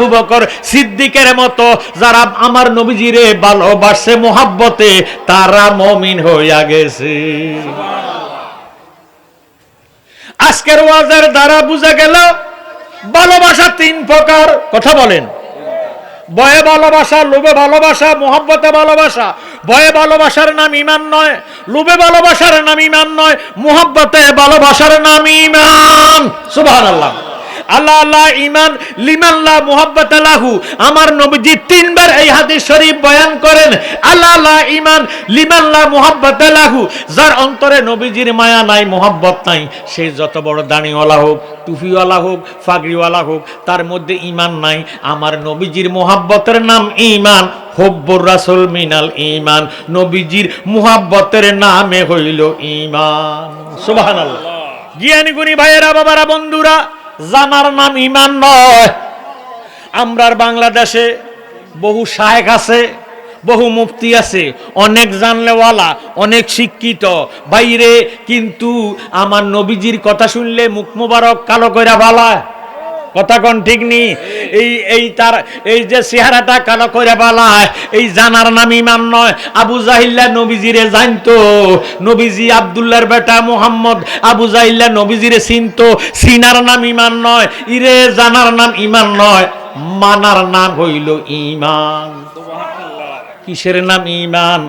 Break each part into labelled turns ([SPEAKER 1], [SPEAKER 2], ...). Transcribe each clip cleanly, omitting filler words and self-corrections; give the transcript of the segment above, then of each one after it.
[SPEAKER 1] আবু বকর সিদ্দিকের মতো যারা আমার নবীজিরে ভালোবাসে মোহাব্বতে, তারা মুমিন হইয়া গেছে। আজকের ওয়াজের দ্বারা বুঝা গেল ভালোবাসা তিন প্রকার। কথা বলেন। ভয়ে ভালোবাসা, লোভে ভালোবাসা, মোহাব্বতে ভালোবাসা। ভয়ে ভালোবাসার নাম ঈমান নয়, লোভে ভালোবাসার নাম ঈমান নয়, মোহাব্বতে ভালোবাসার নাম ঈমান। সুবহানাল্লাহ। আল্লাহ আল্লাহ ঈমান লিমান লা মুহাব্বাতা লাহু। আমার নবীজি তিনবার এই হাদিস শরীফ বয়ান করেন, আল্লাহ আল্লাহ ঈমান লিমান লা মুহাব্বাতা লাহু। যার অন্তরে নবীজির মায়া নাই, মোহাব্বত নাই, সে যত বড় দাড়িওয়ালা হোক, টুপিওয়ালা হোক, পাগড়িওয়ালা হোক, তার মধ্যে ঈমান নাই। আমার নবীজির মোহাব্বতের নাম ঈমান। হুব্বুর রাসূল মিনাল ঈমান। নবীজির মোহাব্বতের নামে হইল ঈমান। সুবহানাল্লাহ। জ্ঞানী গুণী ভাইয়েরা, বাবারা, বন্ধুরা, জানার নাম ঈমান নয়। আমরার বাংলাদেশে বহু শায়েখ আছে, বহু মুফতি আছে, অনেক জানলেওয়ালা, অনেক শিক্ষিত বাইরে, কিন্তু আমার নবীজির কথা শুনলে মুখ মুবারক কালো কইরা বালায়। কথা কোন ঠিক নি? তার এই যে চেহারাটা কালো করে বালায়, এই জানার নাম ঈমান নয়। আবু জাহিল্লা নবীজিরে জানতো, নবীজি আব্দুল্লাহর বেটা মুহাম্মদ। আবু জাহিল্লা নবীজিরে চিনতো, চিনার নাম ঈমান নয়। ইরে জানার নাম ঈমান নয়, মানার নাম হইল ঈমান। কিসের নাম ঈমান?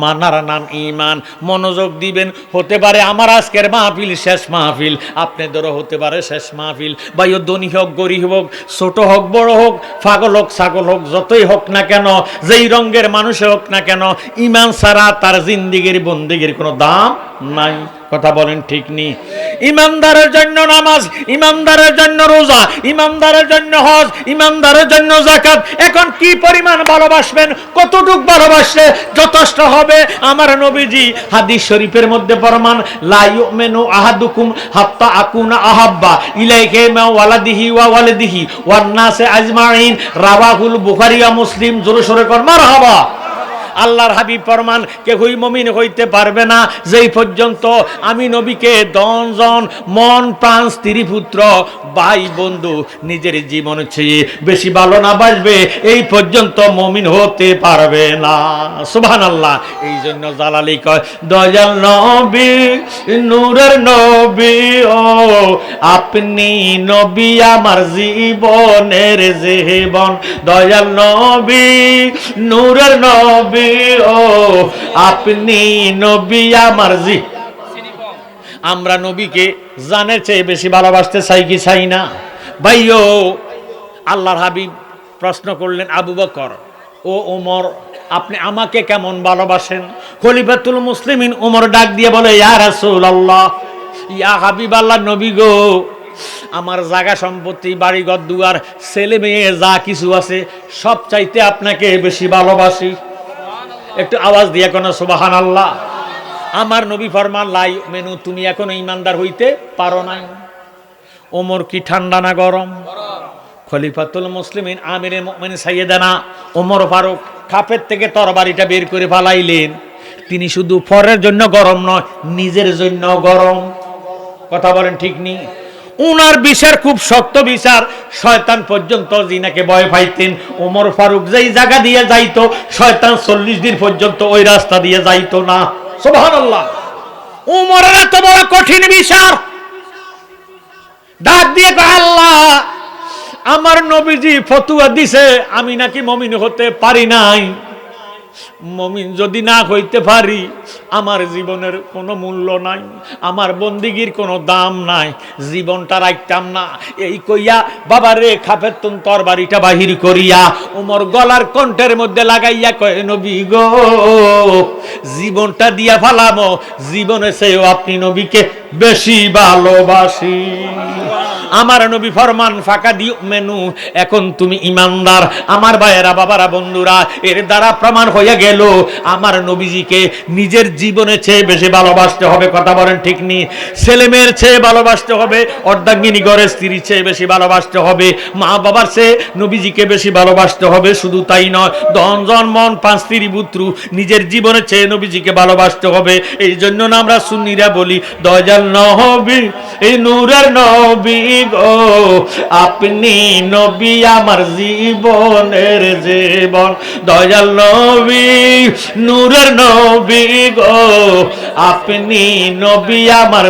[SPEAKER 1] মানার নাম ঈমান। মনোযোগ দিবেন। হতে পারে আমার আজকের মাহফিল শেষ মাহফিল, আপনাদেরও হতে পারে শেষ মাহফিল। ভাই, ধনী হোক, গরিব হোক, ছোট হোক, বড় হোক, পাগল হোক, ছাগল হোক, যতই হোক না কেন, যেই রঙের মানুষ হোক না কেন, ঈমান ছাড়া তার জিন্দেগির বন্দেগির কোনো দাম নাই। কথা বলেন ঠিক নি? ইমানদারের জন্য নামাজ, ইমানদারের জন্য রোজা, ইমানদারের জন্য হজ, ইমানদারের জন্য যাকাত। এখন কি পরিমাণ ভালোবাসবেন, কতটুক ভালোবাসলে যথেষ্ট হবে? আমার নবীজি হাদিস শরীফের মধ্যে ফরমান, লা ইউমিনু আহাদুকুম হাত্তা আকুনা আহাব্বা ইলাইহি মা ওয়ালাদিহি ওয়া ওয়ালিদিহি ওয়ান নাসি আজমাইন। রাওয়াহুল বুখারী ওয়া মুসলিম। জোরে সোরে কর মারহাবা। আল্লাহর হাবিব ফরমান, কেউই মুমিন হইতে পারবে না যেই পর্যন্ত আমি নবীকে দশজন মন প্রাণ স্ত্রী পুত্র ভাই বন্ধু নিজের জীবনের চেয়ে বেশি ভালো না বাসবে, এই পর্যন্ত মুমিন হতে পারবে না। সুবহানাল্লাহ। এই জন্য জালালি কয়, দয়াল নবী, নূরের নবী, ও আপনি নবী আমার জীবনের জীবন। দয়াল নবী, নূরের নবী, ও আপনি নবী আমার জি। আমরা নবীকে জানের চেয়ে বেশি ভালোবাসতে চাই কি চাই না? ভাইও, আল্লাহর হাবিব প্রশ্ন করলেন, আবু বকর ও ওমর, আপনি আমাকে কেমন ভালোবাসেন? খলিফাতুল মুসলিমিন ওমর ডাক দিয়ে বলে, ইয়া রাসূলুল্লাহ, ইয়া হাবিব আল্লাহ, নবী গো, আমার জায়গা সম্পত্তি, বাড়িঘর দুয়ার, ছেলে মেয়ে যা কিছু আছে, সব চাইতে আপনাকে বেশি ভালোবাসি। একটু আওয়াজ দিয়ে কোন সুবহানাল্লাহ। আমার নবী ফরমান, লা ইউমিনু, তুমি এখনো ইমানদার হইতে পারো নাই। ওমর কি ঠান্ডা না গরম? খলিফাতুল মুসলিমিন আমিরে মুমিনিন সাইয়েদানা ওমর ফারুক খাপের থেকে তরবারিটা বের করে ফালাইলেন। তিনি শুধু ফরের জন্য গরম নয়, নিজের জন্য গরম। কথা বলেন ঠিক নি? উনার বিচার খুব শক্ত বিচার। শয়তান পর্যন্ত জিনাকে ভয় পাইতেন। ওমর ফারুক যেই জায়গা দিয়ে যাইতো, শয়তান 40 দিন পর্যন্ত ওই রাস্তা দিয়ে যাইতো না। সুবহানাল্লাহ। উমরের এত বড় কঠিন বিচার, ডাক দিয়ে কয়, আল্লাহ, আমার নবীজি ফতোয়া দিছে আমি নাকি মুমিন হতে পারি নাই। মুমিন যদি না হইতে পারি, আমার জীবনের কোনো মূল্য নাই, আমার বন্দিগির কোনো দাম নাই, জীবনটা রাখতাম না। এই কইয়া বাবারে খাপের তরবারিটা বাহির করিয়া ওমর গলার কণ্ঠের মধ্যে লাগাইয়া কয়, নবী গো, জীবনটা দিয়া ফালামো, জীবনে চেয়েও আপনি নবীকে বেশি ভালোবাসি। আমার নবী ফরমান, ফাঁকা দিও মেনু, এখন তুমি ইমানদার। আমার ভাইয়েরা, বাবারা, বন্ধুরা, এর দ্বারা প্রমাণ হয়ে গেল আমার নবীজিকে নিজের জীবনের চেয়ে বেশি ভালোবাসতে হবে। কথা বলেন ঠিক নি? ছেলে মেয়ের চেয়ে ভালোবাসতে হবে, অর্ধাঙ্গিনী ঘরের স্ত্রীর চেয়ে বেশি ভালোবাসতে হবে, মা বাবার চেয়ে নবীজিকে বেশি ভালোবাসতে হবে। শুধু তাই নয়, দশজন মন পাঁচ স্ত্রী পুত্র নিজের জীবনের চেয়ে নবীজিকে ভালোবাসতে হবে। এই জন্য না আমরা সুন্নিরা বলি, দয়াল নবী, এই নূরের নবী, গো আপনি নবী আমার জীবনের জীবন দয়াল নবী নূরের নবী গো আপনি নবী আমার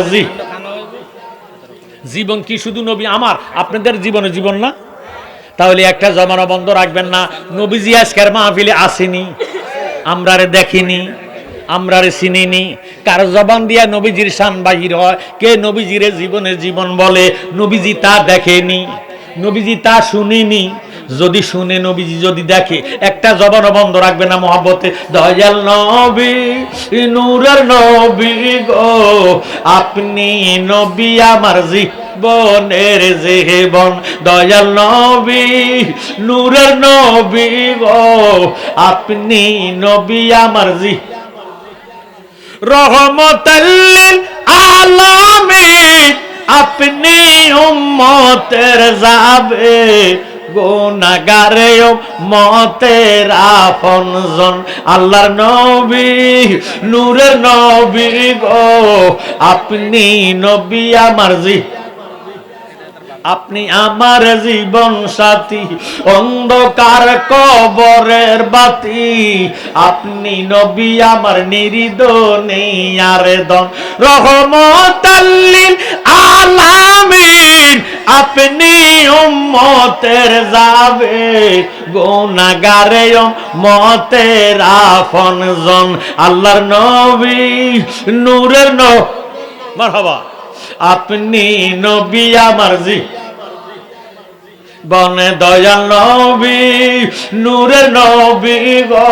[SPEAKER 1] জীবন কি শুধু নবী আমার আপনাদের জীবনের জীবন না? তাহলে একটা জমানা বন্ধ রাখবেন না। নবীজি আজকের মাহফিলে আসেনি, আমরারে দেখিনি, আমরারে চিনিনি। কার জবান দিয়া নবীজির শান বাহির হয়, কে নবীজিরে জীবনের জীবন বলে, নবীজি তা দেখেনি, নবীজি তা শুনিনি। যদি শুনে নবীজি যদি দেখে, একটা জবান বন্ধ রাখবে না মহব্বতে। দয়াল নবী নূরের নবী গো আপনি নবী আমার জীবনের জীবন দয়াল নবী নূরের নবী গো আপনি নবী আমার রহমতুল লিল আলামিন আপনি উম্মতের যাবে গুনাহগারে উম্মতের আপনজন আল্লাহর নবী নূরের নবী গো আপনি নবী আমার আপনি আমার জীবন সাথী অন্ধকার কবরের বাতি আপনি নবী আমার নিরিদনের দন রহমতুল লিল আলামিন আপনি উম্মতের যাবে গুনাহগারে উম্মতের আপনজন আল্লাহর নবী নূরের মারহাবা আপনি নবী আমার বনে দয়াল নবী নূরের নবী গো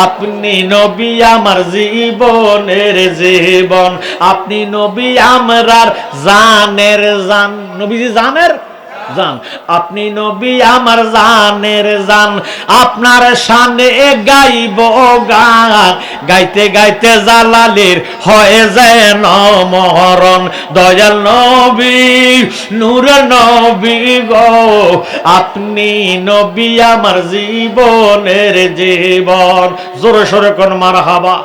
[SPEAKER 1] আপনি নবী আমার জীবনের জীবন আপনি নবী আমরার জানের জান নবীজি জানের জান আপনি নবী আমার জানের জান আপনার শানে গাইব গান গাইতে গাইতে জালালের হয়ে যায় মহরণ দয়াল নবী নূরের নবী গো আপনি নবী আমার জীবনের জীবন জোরে সোরে কোন মারহাবা।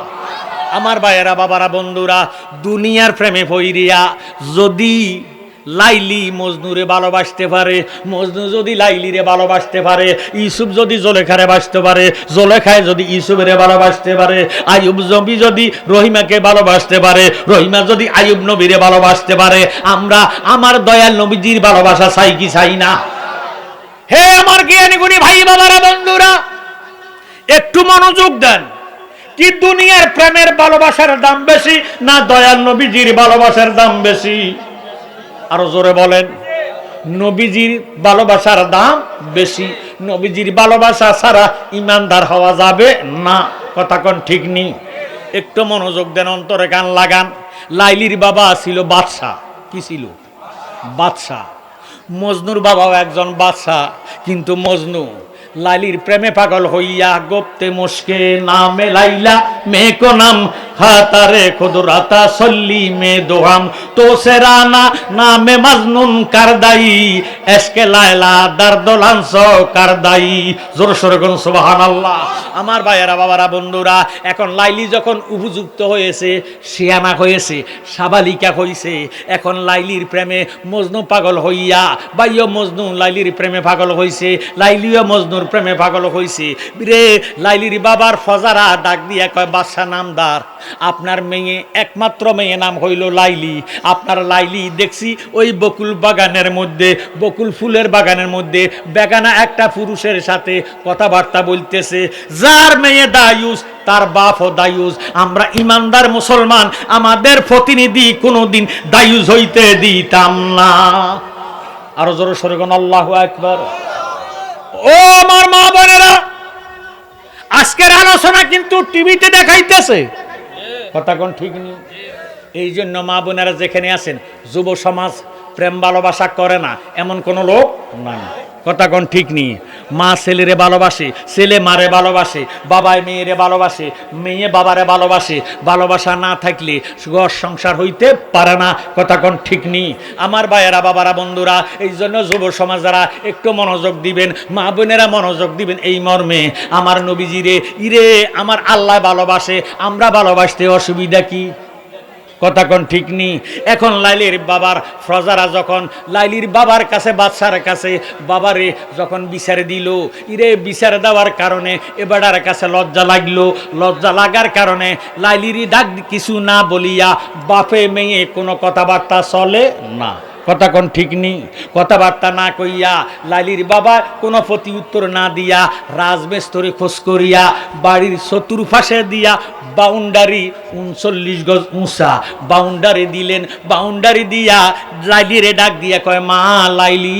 [SPEAKER 1] আমার ভাইয়েরা বাবারা বন্ধুরা দুনিয়ার প্রেমে পইরিয়া যদি লাইলি মজনুরে ভালোবাসতে পারে, মজনু যদি লাইলিরে ভালোবাসতে পারে, ইউসুফ যদি জোলেখারে বাসতে পারে, জোলেখায় যদি ইউসুফের ভালোবাসতে পারে, আইয়ুব নবী যদি রহিমাকে ভালোবাসতে পারে, রহিমা যদি আইয়ুব নবীরে ভালোবাসতে পারে, আমরা আমার দয়াল নবীজির ভালোবাসা চাই কি চাই না? হে আমার জ্ঞানী গুণী ভাই বাবারা বন্ধুরা একটু মনোযোগ দেন। কি দুনিয়ার প্রেমের ভালোবাসার দাম বেশি না দয়াল নবীজির ভালোবাসার দাম বেশি? আরো জোরে বলেন। নবীজির ভালোবাসার দাম বেশি। নবীজির ভালোবাসা ছাড়া ইমানদার হওয়া যাবে না। কথা কোন ঠিক নেই? একটু মনোযোগ দেন, অন্তরে কান লাগান। লাইলির বাবা ছিল বাদশা। কি ছিল? বাদশা। মজনুর বাবাও একজন বাদশা, কিন্তু মজনু লাইলির প্রেমে পাগল হইয়া গোপতে মুশকে নামে লাইলা মেকো নাম হাতারে খুদরাতা সল্লি মে দোহাম তো সেরানা নামে মাজনুন কারদাই এসকে লাইলা দারদোলাংস কারদাই জোর সোরে কোন সুবহানাল্লাহ। আমার ভাইয়েরা বাবারা বন্ধুরা এখন লাইলি যখন উপযুক্ত হয়েছে, শিয়ানা হয়েছে, সাবালিকা হয়েছে, এখন লাইলির প্রেমে মজনু পাগল হইয়া বাইয় মজনু লাইলির প্রেমে পাগল হয়েছে, লাইলিও মজনুর প্রেমে পাগল হয়েছে রে। লাইলির বাবার ফজারা ডাক দিয়া কয় বাদশা নামদার আপনার মেয়ে একমাত্র মেয়ে নাম হইল লাইলি। আপনার লাইলি দেখছি ওই বকুল বাগানের মধ্যে, বকুল ফুলের বাগানের মধ্যে বেগানা একটা পুরুষের সাথে কথাবার্তা বলতেছে। যার মেয়ে দায়ুস তার বাপও দায়ুস। আমরা ইমানদার মুসলমান, আমাদের প্রতিনিধি কোনোদিন দায়ুস হইতে দিতাম না। আরো জোরে সরে কোন আল্লাহু আকবার। ও আমার মা বোনেরা, আজকের আলোচনা কিন্তু টিভিতে দেখাইতেছে। কথা কোন ঠিক নেই? এই জন্য মা বোনেরা যেখানে আছেন, যুব সমাজ প্রেম ভালোবাসা করে না এমন কোন লোক নাই। কথা কোন ঠিক নেই? মা ছেলেরে ভালোবাসে, ছেলে মারে ভালোবাসে, বাবায় মেয়েরে ভালোবাসে, মেয়ে বাবারে ভালোবাসে। ভালোবাসা না থাকলে ঘর সংসার হইতে পারে না। কথা কোন ঠিক নেই? আমার ভাইয়েরা বাবারা বন্ধুরা, এই জন্য যুব সমাজ যারা একটু মনোযোগ দিবেন, মা বোনেরা মনোযোগ দিবেন এই মর্মে, আমার নবীজিরে ইরে আমার আল্লাহ ভালোবাসে, আমরা ভালোবাসতে অসুবিধা কি? কথা কোন ঠিক নি? এখন লাইলির বাবার ফ্রজারা যখন লাইলির বাবার কাছে বাদশার কাছে বাবারে যখন বিচারে দিল, ইরে বিচার দেওয়ার কারণে এবারের কাছে লজ্জা লাগলো। লজ্জা লাগার কারণে লাইলিরই ডাক কিছু না বলিয়া বাপে মেয়ে কোনো কথাবার্তা চলে না। কথা কোন ঠিক নি? কথাবার্তা না কইয়া লাইলির বাবা কোনো প্রতি উত্তর না দিয়া রাজমেস্তরে খোঁজ করিয়া বাড়ির চতুর্পাশে দিয়া বাউন্ডারি 39 গজ উঁচা বাউন্ডারি দিলেন। বাউন্ডারি দিয়া লাইলিরে ডাক দিয়া কয়, মা লাইলি,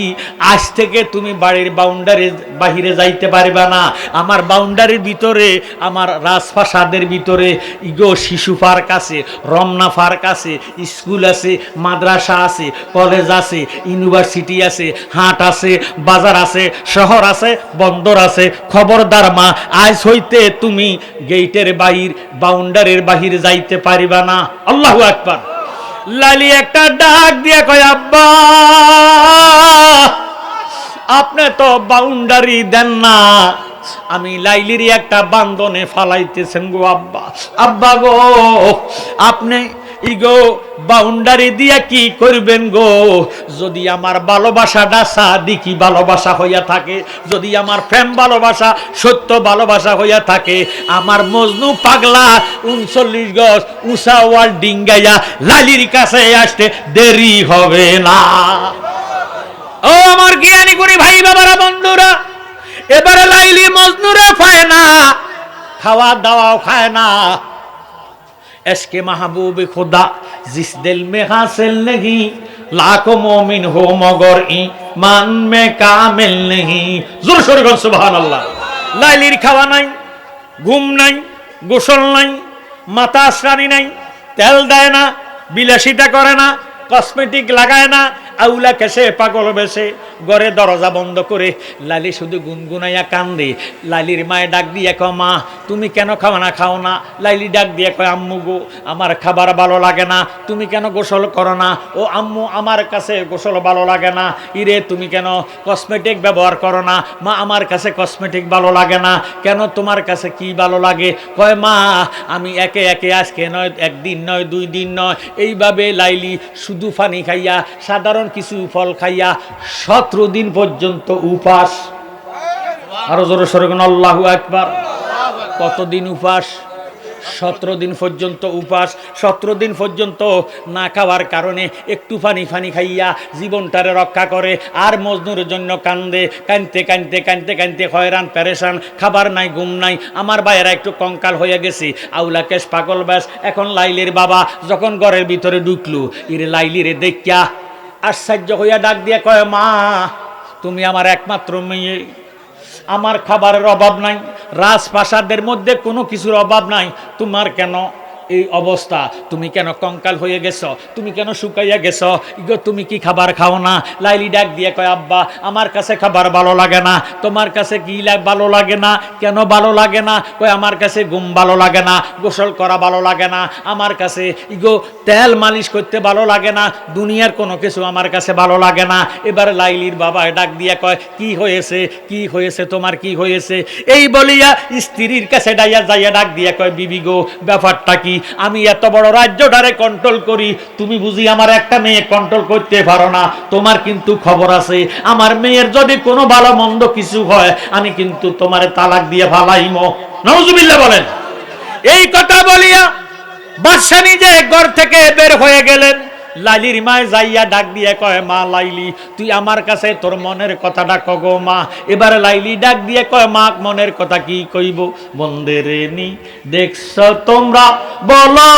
[SPEAKER 1] আজ থেকে তুমি বাড়ির বাউন্ডারির বাহিরে যাইতে পারবে না। আমার বাউন্ডারির ভিতরে, আমার রাজপ্রাসাদের ভিতরে ইগো শিশু পার্ক আছে, রমনা পার্ক আছে, স্কুল আছে, মাদ্রাসা আছে, কলেজ আছে, ইউনিভার্সিটি আছে, হাট আছে, বাজার আছে, শহর আছে, বন্দর আছে। খবরদার মা, আজ হইতে তুমি গেটের বাহির বাউন্ডারির বাহির যাইতে পারিবা না। আল্লাহু আকবার। লালি একটা ডাক দিয়ে কয়, আব্বা আপনি তো বাউন্ডারি দেন না, আমি লাইলির একটা বান্ধনে ফালাইতেছেন গো আব্বা। আব্বা গো, আপনি ইগো বাউন্ডারি দিয়া কি করবেন গো? যদি আমার ভালোবাসাটা সাদিকি ভালোবাসা হইয়া থাকে, যদি আমার প্রেম ভালোবাসা সত্য ভালোবাসা হইয়া থাকে, আমার মজনু পাগলা 39 গজ উষা ওয়াল ডিঙ্গাইয়া লালির কাছে আসতে দেরি হবে না। ও আমার জ্ঞানী গুণী ভাই বাবারা বন্ধুরা, এবারে লাইলি মজনুরে পায় না, খাওয়া দাওয়াও খায় না। এসকে মাহবুব খুদা জিস দিল মে হাসিল नहीं लाखों मोमिन हो मगर ईमान में कामिल नहीं। जोर सोरे बोल सुबहानाल्लाह। লাইলির খাওয়া নাই, ঘুম নাই, গোসল নাই, মাথা আশ্রানি নাই, তেল দেয় না, বিলাসিতা করে না, কসমেটিক লাগায় না, আউলা কেসে পাগল বেশে ঘরে দরজা বন্ধ করে লালি শুধু গুনগুনাইয়া কান্দে। লালির মায়ে ডাক দিয়ে কয়, মা তুমি কেন খাও না? লাইলি ডাক দিয়ে কয়, আম্মু গো, আমার খাবার ভালো লাগে না, তুমি কেন গোসল করো না? ও আম্মু, আমার কাছে গোসল ভালো লাগে না। ইরে তুমি কেন কসমেটিক ব্যবহার করো না? মা আমার কাছে কসমেটিক ভালো লাগে না। কেন তোমার কাছে কি ভালো লাগে? কয়, মা আমি একে একে আজকে নয়, একদিন নয়, 2 দিন নয়, এইভাবে লাইলি শুধু পানি খাইয়া সাধারণ কিছু ফল খাইয়া 17 দিন পর্যন্ত উপাস। আরো জোরে সরে কোন আল্লাহু আকবার। কতদিন উপাস? 17 দিন পর্যন্ত উপাস। 17 দিন পর্যন্ত না খাওয়ার কারণে একটু পানি খাইয়া জীবনটারে রক্ষা করে। আর মজনুর জন্য কান্দে, কানতে হয়রান পেরেশান, খাবার নাই, ঘুম নাই। আমার ভাইয়েরা একটু কঙ্কাল হয়ে গেছে, আউলা কেশ পাগল ব্যাস। এখন লাইলির বাবা যখন ঘরের ভিতরে ঢুকলো, ইরে লাইলিরে দেখিয়া আশ্চর্য হইয়া ডাক দিয়ে কয়, মা তুমি আমার একমাত্র মেয়ে, আমার খাবারের অভাব নাই, রাজপ্রাসাদের মধ্যে কোনো কিছুর অভাব নাই, তোমার কেন এই অবস্থা? তুমি কেন কঙ্কাল হয়ে গেছ? তুমি কেন শুকাইয়া গেছ? ইগো তুমি কি খাবার খাও না? লাইলি ডাক দিয়ে কয়, আব্বা আমার কাছে খাবার ভালো লাগে না। তোমার কাছে কি ভালো লাগে না? কেন ভালো লাগে না? কয়, আমার কাছে ঘুম ভালো লাগে না, গোসল করা ভালো লাগে না, আমার কাছে ইগো তেল মালিশ করতে ভালো লাগে না, দুনিয়ার কোনো কিছু আমার কাছে ভালো লাগে না। এবার লাইলির বাবা ডাক দিয়ে কয়, কি হয়েছে, কি হয়েছে, তোমার কি হয়েছে? এই বলিয়া স্ত্রীর কাছে যাইয়া ডাক দিয়ে কয়, বিবি গো, ব্যাপারটা কি? আমি এত বড় রাজ্যটারে কন্ট্রোল করি, তুমি বুঝি আমার একটা মেয়ে কন্ট্রোল করতে পারো না? তোমার কিন্তু খবর আছে, আমার মেয়ের যদি কোনো ভালো মন্দ কিছু হয়, আমি কিন্তু তোমারে তালাক দিয়ে ফালাইমো। নাউজুবিল্লাহ বলেন। এই কথা বলিয়া বাদশা নিজে ঘর থেকে বের হয়ে গেলেন। লাইলির মায় যাইয়া ডাক দিয়ে কয়, মা লাইলি, তুই আমার কাছে তোর মনের কথাটা কগো মা। এবার লাইলি ডাক দিয়ে কয়, মা মনের কথা কি কইব? বন্দেরে নি দেখছ তোমরা বলো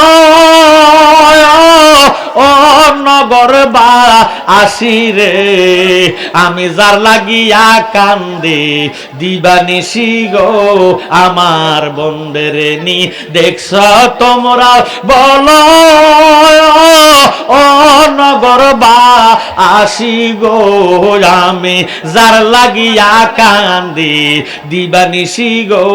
[SPEAKER 1] ও নগর বা আসি রে, আমি যার লাগিয়া কান্দে দিবানিশি গো আমার বন্দেরে নি দেখছ তোমরা বলো ও নগর বা আসি গো, আমি যার লাগিয়া কান্দি দিবানিশি গো।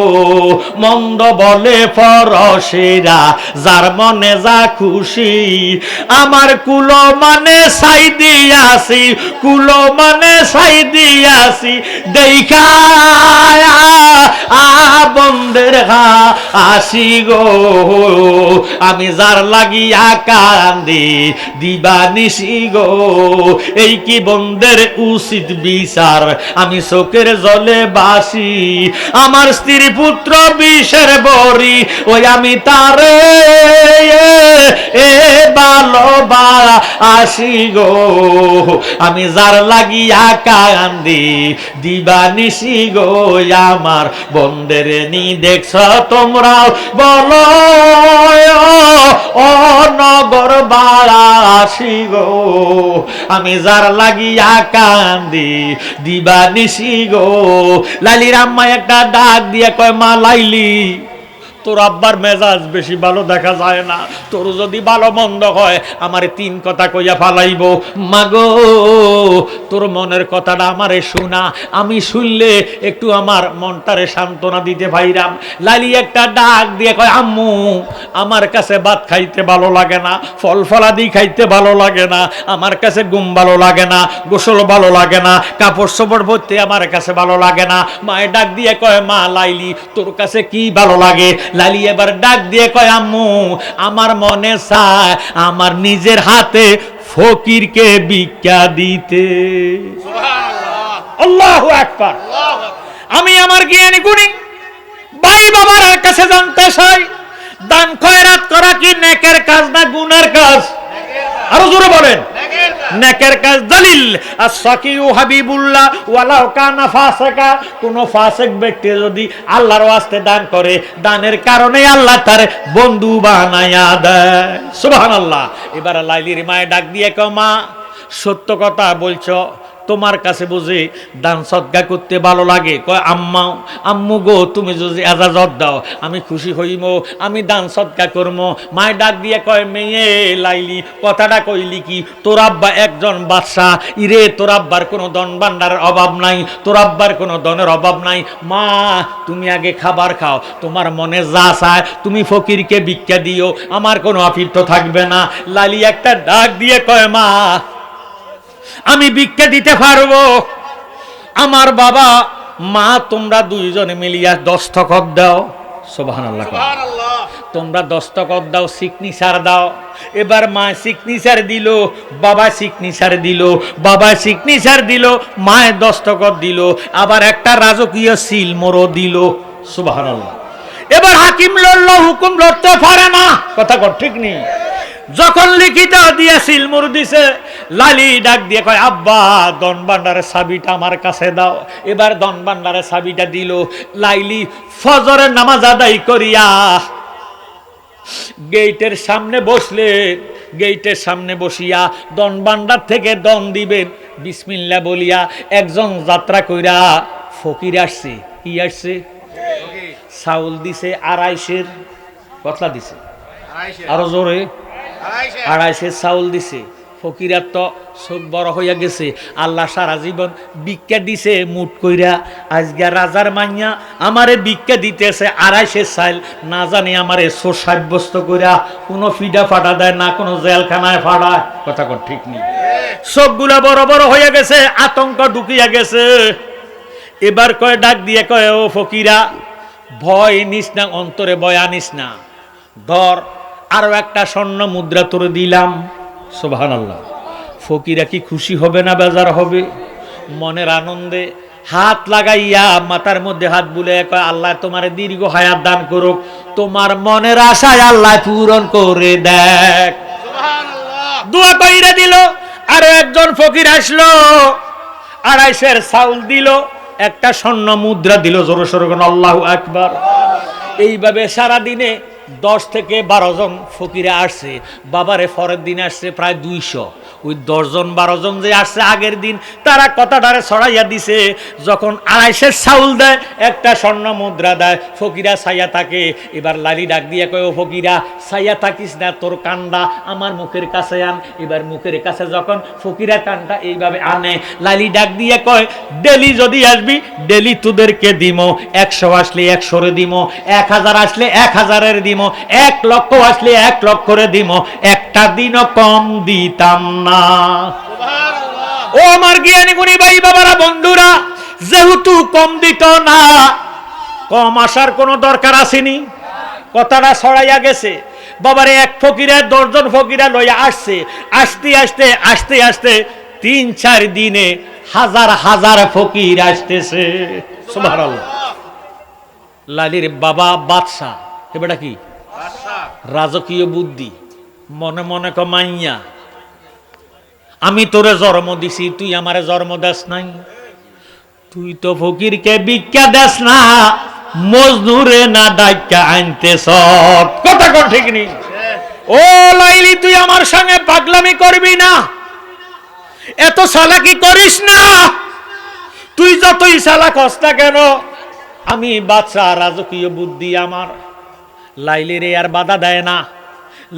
[SPEAKER 1] মন্দ বলে পরশেরা যার মনে যা খুশি, আমার কুলো মানে সাই দিয়াছি, কুলো মানে সাই দিয়াছি দেখা বন্দের হাসি গো, আমি যার লাগিয়া কান্দি দিবানিশি গো, এই কি বন্দের উচিত বিচার, আমি চোখের জলে বাসি, আমার স্ত্রী পুত্র বিষের বড়ি, ওই আমি তারে ভালোবাসি গো, আমি যার লাগিয়া কান্দি দিবানিশি গো, আমার বন্দের নি দেখছ তোমরাও বলো ও নগরবাসী গো, আমি যার লাগিয়া কান্দি দিবানিশি গো। লাইলির আম্মা একটা ডাক দিয়ে কয়, মা লাইলি, তোর আব্বার মেজাজ বেশি ভালো দেখা যায় না, তোর যদি ভালো মন্দ হয় আমারে 3 কথা কইয়া ফালাইব। মাগো, তোর মনের কথাটা আমারে শোনা, আমি শুনলে একটু আমার মনটারে সান্ত্বনা দিতে পাইরাম। লালি একটা ডাক দিয়ে কয়, আম্মু, আমার কাছে ভাত খাইতে ভালো লাগে না, ফল ফলাদি খাইতে ভালো লাগে না, আমার কাছে ঘুম ভালো লাগে না, গোসল ভালো লাগে না, কাপড় চোপড় পরতে আমার কাছে ভালো লাগে না। মায়ের ডাক দিয়ে কয়, মা লাইলি, তোর কাছে কি ভালো লাগে? লালি এবার ডাক দিয়ে কয়, আম্মু, আমার মনে চায় আমার নিজের হাতে ফকিরকে ভিক্ষা দিতে। আল্লাহু আকবার। আমি আমার জ্ঞানী গুণী ভাই বাবার কাছে জানতে চাই, দান খয়রাত করা কি নেকের কাজ না গুনার কাজ? আরো জোরে বলেন। নেকের কাজ। দলিল, আস-সাকিউ হাবিবুল্লাহ ওয়ালাউ কানা ফাসিকা, কোন ফাসিক ব্যক্তি যদি আল্লাহর ওয়াস্তে দান করে, দানের কারণে আল্লাহ তার বন্ধু বানায়া দেয়। সুবহানাল্লাহ। এবার লাইলির মায়ে ডাক দিয়ে কয়, মা, সত্য কথা বলছো, তোমার কাছে বুঝি দান সদকা করতে ভালো লাগে? কয়, আম্মু গো, তুমি যদি এজাজত দাও আমি খুশি হইম, আমি দান সদকা করবো। মায় ডাক দিয়ে কয়, মেয়ে লাইলি, কথাটা কইলি কি? তোর আব্বা একজন বাদশা, ইরে তোর আব্বার কোনো ধন ভান্ডারের অভাব নাই, তোর আব্বার কোনো ধনের অভাব নাই। মা, তুমি আগে খাবার খাও, তোমার মনে যা চায় তুমি ফকিরকে ভিক্ষা দিও, আমার কোনো আফিত্ব থাকবে না। লালি একটা ডাক দিয়ে কয়, মা, আমি ভিক্ষা দিতে পারবো। আমার বাবা মা তোমরা দুইজনে মিলিয়া দস্তখত দাও। সুবহানাল্লাহ। তোমরা দস্তখত দাও, সিগনেচার দাও। এবার মা সিগনেচার দিল, বাবা সিগনেচার দিল, বাবা সিগনেচার দিল, মায়ের দস্তখত দিল, আবার একটা রাজকীয় সিল মোড়ও দিল। সুবহানাল্লাহ। এবার হাকিম লড়ল, হুকুম লড়তে পারে না। কথা ঠিক নেই। যখন লিখিত দিয়ে সিলমুর দিছে, লালি ডাক দিয়ে কয়, আব্বা, ধন ভান্ডারের চাবিটা আমার কাছে দাও। এবার ধন ভান্ডারের চাবিটা দিল। লাইলি ফজরের নামাজ আদায় করিয়া গেটের সামনে বসলে, গেটের সামনে বসিয়া ধন ভান্ডার থেকে ধন দিবেন বিসমিল্লাহ বলিয়া একজন যাত্রা কইরা ফকির আসছে। কি আসছে? চাউল দিছে 250-এর। কথা দিছে আরো জোরে, 250 চাউল দিছে। ফকিরার তো চোখ বড় হইয়া গেছে, আল্লাহ সারা জীবন ভিক্ষা দিছে মুট কইরা, আজকে রাজার মাইয়া আমারে ভিক্ষা দিতেছে 250 চাল, না জানি আমারে চোর সাব্যস্ত কইরা কোনো ফিডা ফাটা দেয় না, কোনো জেলখানায় ফাটায়। কথা ঠিক নেই। চোখগুলা বড় বড় হইয়া গেছে, আতঙ্ক ঢুকিয়া গেছে। এবার কয়, ডাক দিয়ে কয়, ও ফকিরা, ভয় নিস না, অন্তরে ভয় আনিস না, ধর আরো একটা স্বর্ণ মুদ্রা তোরে দিলাম। সুবহানাল্লাহ। ফকিরা কি খুশি হবে না বেজার হবে? মনের আনন্দে হাত লাগাইয়া মাথার মধ্যে হাত বুলিয়ে কয়, আল্লাহ তোমারে দীর্ঘ হায়াত দান করুক, তোমার মনের আশায় আল্লাহ পূরণ করে দেখ। সুবহানাল্লাহ। দোয়া কইরা দিল। আরো একজন ফকির আসলো, 250-এর চাউল দিল, একটা স্বর্ণ মুদ্রা দিল। জোরে সোরে কোন আল্লাহু আকবার। এইভাবে সারা দিনে 10 থেকে 12 জন ফকিরে আসছে। বাবারে পরের দিন আসছে প্রায় 200। ওই 10 জন 12 জন যে আসছে আগের দিন, তারা কথাটারে ছড়াইয়া দিছে। যখন 250-এর চাউল দেয়, একটা স্বর্ণ মুদ্রা দেয়, ফকিরা ছাইয়া থাকে। এবার লালি ডাক দিয়ে কয়, ও ফকিরা, ছাইয়া থাকিস না, তোর কান্ডা আমার মুখের কাছে আন। এবার মুখের কাছে যখন ফকিরা কানটা এইভাবে আনে, লালি ডাক দিয়ে কয়, ডেলি যদি আসবি ডেলি তোদেরকে দিমো, 100 আসলে 100-রে দিমো, 1000 আসলে 1000-এর দিমো, 1 লক্ষ আসলে 1 লক্ষরে দিমো, একটা দিনও কম দিতাম না। ও আমার জ্ঞানী গুণী ভাই বাবারা, বন্ধুরা, যেহেতু কম দিত না, কম আসার কোনো দরকার আসেনি, কথাটা ছড়াইয়া গেছে। বাবারে এক ফকিরা 10 জন ফকিরা লইয়া আসছে, আসতে আসতে আসতে আসতে 3-4 দিনে হাজার হাজার ফকির আসতেছে। সুবহানাল্লাহ। লালির বাবা বাদশা, এবারটা কি রাজকীয় বুদ্ধি, মনে মনে কমাইয়া আমি তোরে জন্ম দিছি, তুই আমারে জন্ম দেস নাই, তুই তো ফকিরকে ভিক্ষা দেস না, মজনুরে না ডাক্কা আনতেছ। কথা কোন ঠিক নেই? ও লাইলি, তুই আমার সঙ্গে পাগলামি করবি না, এত চালাকি করিস না, তুই যতই চালাক হস না কেন, আমি বাদশা, রাজকীয় বুদ্ধি আমার। লাইলির আর বাধা দেয় না।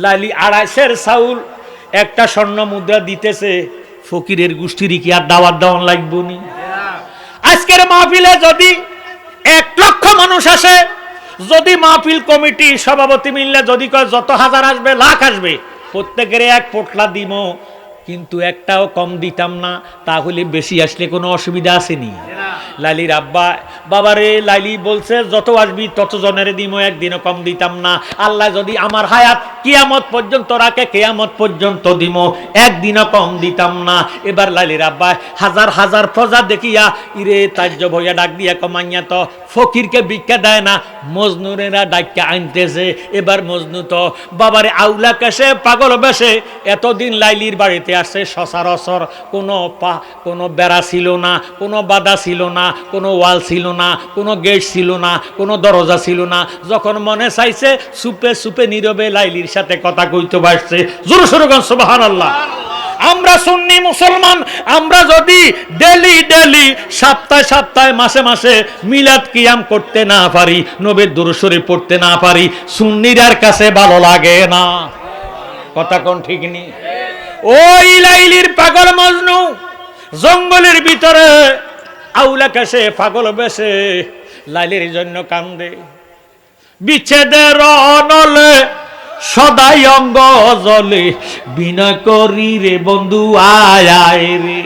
[SPEAKER 1] লাইলি 250 চাউল, একটা স্বর্ণ মুদ্রা দিতেছে। ফকিরের গোষ্ঠীর কি আর দাওয়াত দেওয়ান লাগবো নি? আজকের মাহফিলে যদি 1 লক্ষ মানুষ আসে, যদি মাহফিল কমিটি সভাপতি মিললে যদি কয় যত হাজার আসবে, লাখ আসবে, প্রত্যেকের 1 পোটলা দিব, কিন্তু একটাও কম দিতাম না, তাহলে বেশি আসলে কোনো অসুবিধা আসেনি? লালির আব্বা, বাবারে লাইলি বলছে যত আসবি তত জনের দিব, একদিনও কম দিতাম না। আল্লাহ যদি আমার হায়াত কিয়ামত পর্যন্ত রাখে, কিয়ামত পর্যন্ত দিব, একদিনও কম দিতাম না। এবার লালির আব্বা হাজার হাজার প্রজা দেখিয়া ইরে তাজ্য ভইয়া ডাক দিয়া কমাইয়া তো ফকিরকে ভিক্ষা দেয় না, মজনুরেরা ডাক্কা আনতেছে। এবার মজনু তো বাবারে আউলা কেসে পাগল বেশে এতদিন লাইলির বাড়িতে আসছে, সচরাচর কোনো বেড়া ছিল না, কোনো বাধা ছিল না, কোনো ওয়াল ছিল না, কোনো গেট ছিল না, কোনো দরজা ছিল না। যখন মনে চাইছে সুপে সুপে নীরবে লাইলির সাথে কথা কইতে পারছে। জোরে সোরে গান সুবহানাল্লাহ। আমরা সুন্নি মুসলমান, আমরা যদি ডেলি ডেলি, সপ্তাহে সপ্তাহে, মাসে মাসে মিলাদ কিয়াম করতে না পারি, নবীর দুরূদ শরীফ পড়তে না পারি, সুন্নিরার কাছে ভালো লাগে না। কথা কোন ঠিক নেই? ওই লাইলির পাগল মজনু জঙ্গলের ভিতরে আউলা কাছে পাগল বেশে লাইলির জন্য কান্দে। বিচ্ছেদের অনলে সদাই অঙ্গ জলে, বিনা করি রে বন্ধু আয় আয় রে।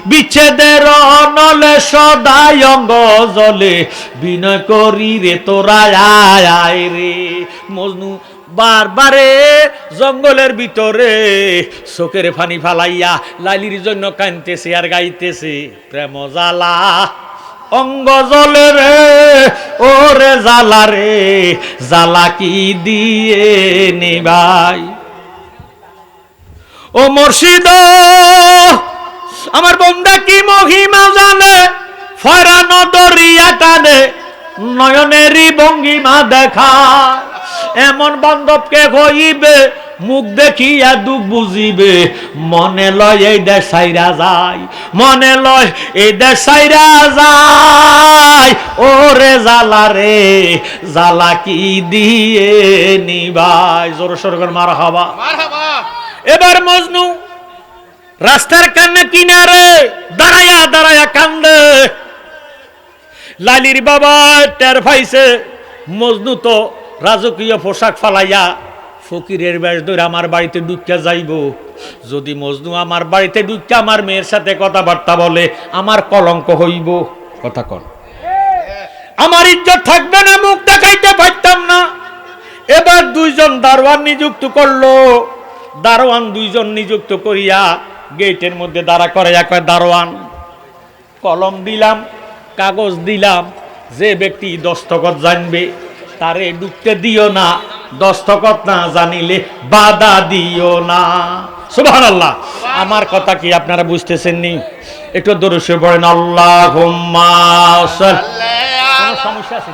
[SPEAKER 1] বিচ্ছেদের অনলে সদাই অঙ্গ জলে, বিনা করি রে তোরা আয় আয় রে। মজনু বারবারে জঙ্গলের ভিতরে চোখের পানি ফালাইয়া লাইলির জন্য কাঁদতেছে আর গাইতেছে, প্রেম জ্বালা অঙ্গ জলে রে, ওরে জ্বালা রে, জ্বালা কি দিয়ে নিবাই। ও মুর্শিদ, আমার বন্দা কি মহিমা জানে, ফয়রানো দরিয়া টানে, নয়নেরই ভঙ্গিমা দেখা। এমন বান্ধবকে হইবে, মুখ দেখিয়া দুঃখ বুঝিবে, মনে লয় এই দেশ ছাইরা যায়, মনে লয় এই দেশ ছাইরা যায়। ওরে জ্বালা রে, জ্বালা কি দিয়ে নিবাই। জোর সরকার মারহাবা। এবার মজনু রাস্তার কান্না কিনারে দাঁড়ায়া দাঁড়ায়া কান্দে। লালির বাবা টের পাইছে মজনু তো রাজকীয় পোশাক ফালাইয়া ফকিরের বেশ ধরে আমার বাড়িতে ঢুকিয়া যাইব। যদি মজনু আমার বাড়িতে ঢুকিয়া আমার মেয়ের সাথে কথাবার্তা বলে, আমার কলঙ্ক হইব। কথা কন, আমার ইজ্জত থাকবে না, মুখ দেখাইতে পারতাম না। এবার 2 জন দারোয়ান নিযুক্ত করলো। দারোয়ান 2 জন নিযুক্ত করিয়া গেটের মধ্যে দাঁড়া করাইয়া কয়, দারোয়ান কলম দিলাম, কাগজ দিলাম, যে ব্যক্তি দস্তখত জানবে তারে ঢুকতে দিও না, দস্তখত না জানিলে বাধা দিও না। সুবহানাল্লাহ। আমার কথা কি আপনারা বুঝতেছেন নি? একটু দরুদ শরীফ পড়েন, আল্লাহুম্মা সাল্লি। কোনো সমস্যা আছে?